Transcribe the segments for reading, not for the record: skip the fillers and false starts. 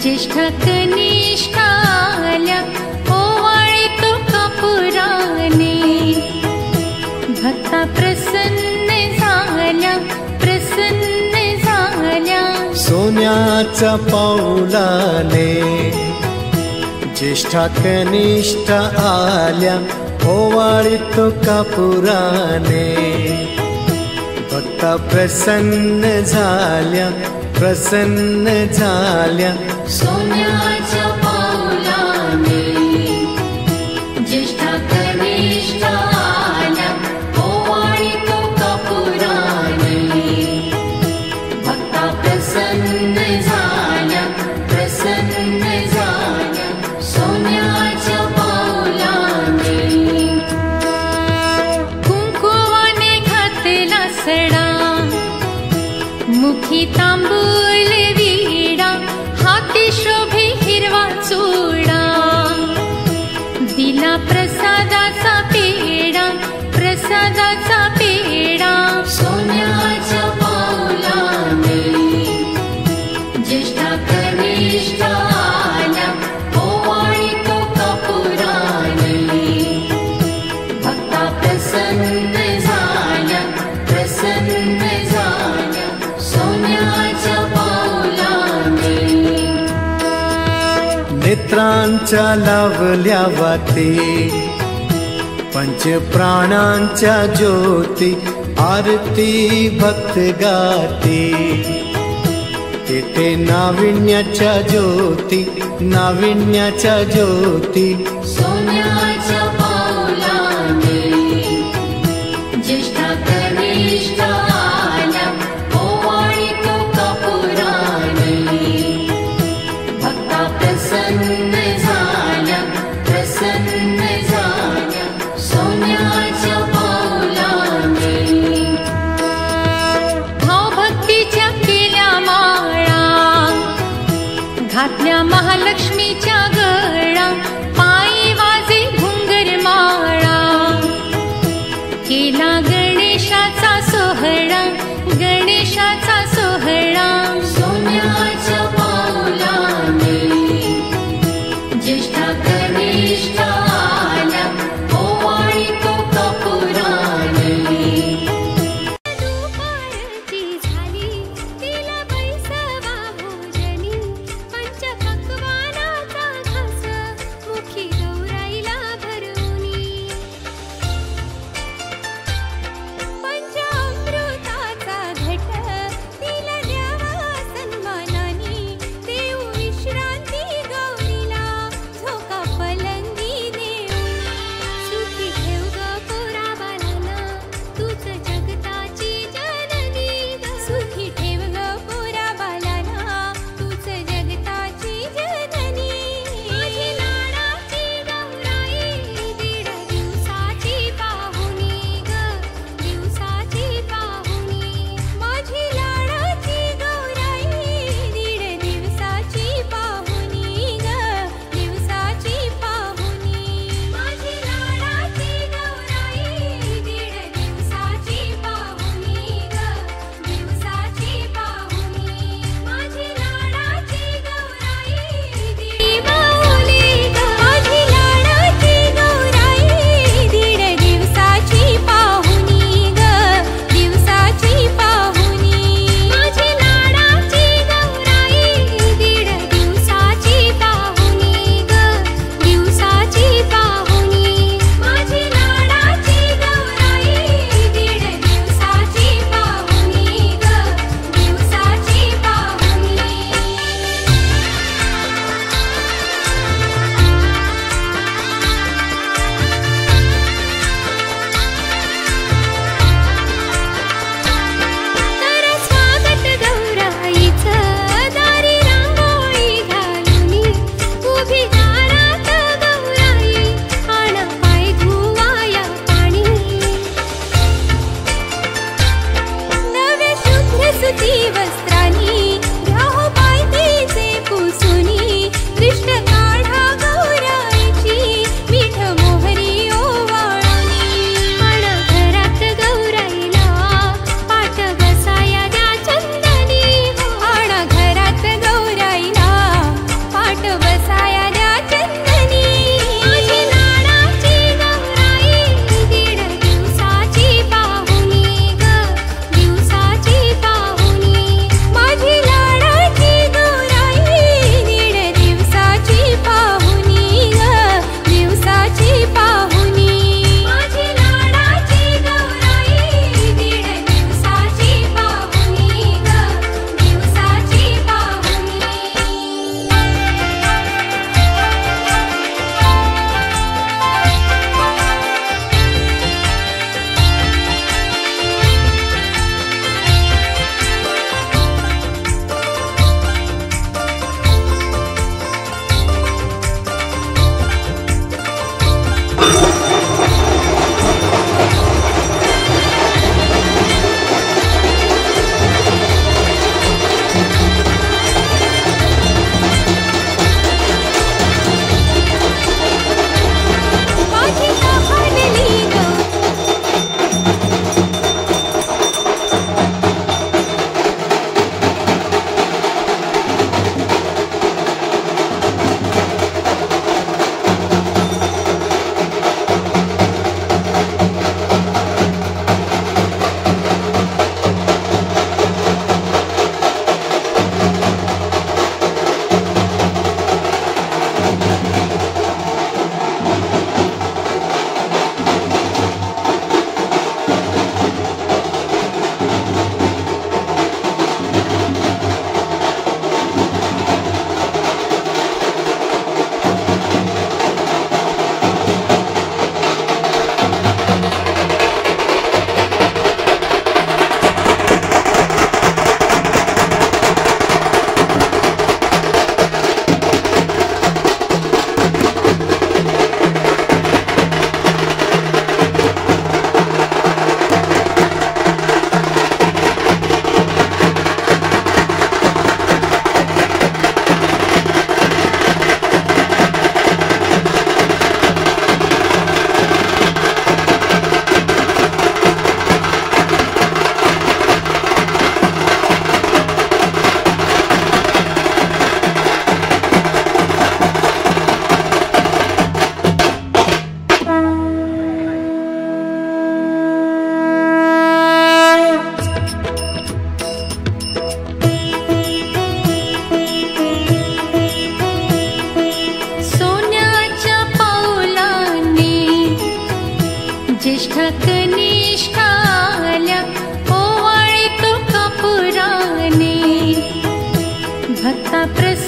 ज्येष्ठ कनिष्ठ आल्या ओवाळे तो कापुराने भक्ता प्रसन्न झाल्या सोन्याच्या पाऊलाने ज्येष्ठ कनिष्ठ आल्या ओवाळीत कापुराने भक्ता प्रसन्न झाल्या सोन्याच्या पाऊलाने ज्येष्ठ कनिष्ठ आल्या ओवाळीत कापुराने भक्ता प्रसन्न झाल्या सोन्याच्या पाऊलाने कुंकुवाने घातला सडा मुखी तांबूल विडा हाती शोभे हिरवा चूडा दिला प्रसादाचा पेडा सोन्याच्या पाऊलाने ज्येष्ठ कनिष्ठ आल्या ओवाळीत कापुराने भक्ता प्रसन्न झाल्या सोन्याच्या पाऊलाने नेत्रांच्या लावल्या वाती पंच प्राणांच्या ज्योती आरती भक्त गाती तेथे नाविन्याच्या ज्योती सोन्याच्या पाऊलाने ज्येष्ठ कनिष्ठ आल्या ओवाळीत कापुराने भक्ता प्रसन्न झाल्या सोन्याच्या पाऊलाने भावभक्तीच्या केल्या माळा घातल्या महालक्ष्मीच्या गळा पायी वाजे घुंगर माळा केला गणेशाचा सोहळा सोन्याच्या पाऊलाने ज्येष्ठ कनिष्ठ आल्या ओवाळीत कापुराने दुपारची झाली तिला बैसवा भोजनी पंचपक्वानाचा घास मुखी गौराईला भरवणी पंचामृताचा घट तिला द्यावा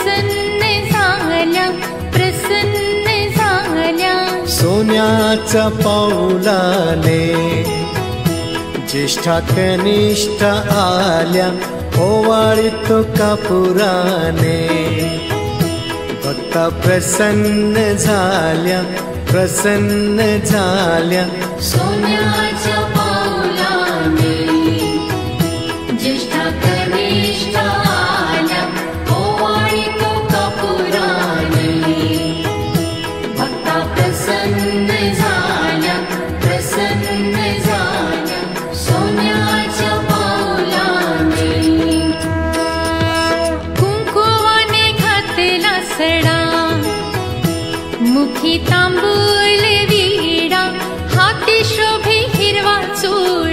प्रसन्न झाल्या, प्रसन्न झाल्या. सोन्याच्या पाऊलाने ज्येष्ठा कनिष्ठ आल्या, ओवाळीतो कापुराने. भक्ता प्रसन्न झाल्या, प्रसन्न झाल्या. सोन्याच्या पाऊलाने ज्येष्ठा कनिष्ठ आल्या, ओवाळीतो कापुराने. भक्ता प्रसन्न झाल्या, प्रसन्न झाल्या. सोन्याच्या पाऊलाने कुंकुवाने घातला सडा, मुखी तांबूल विडा, हाती शोभे हिरवा चूडा.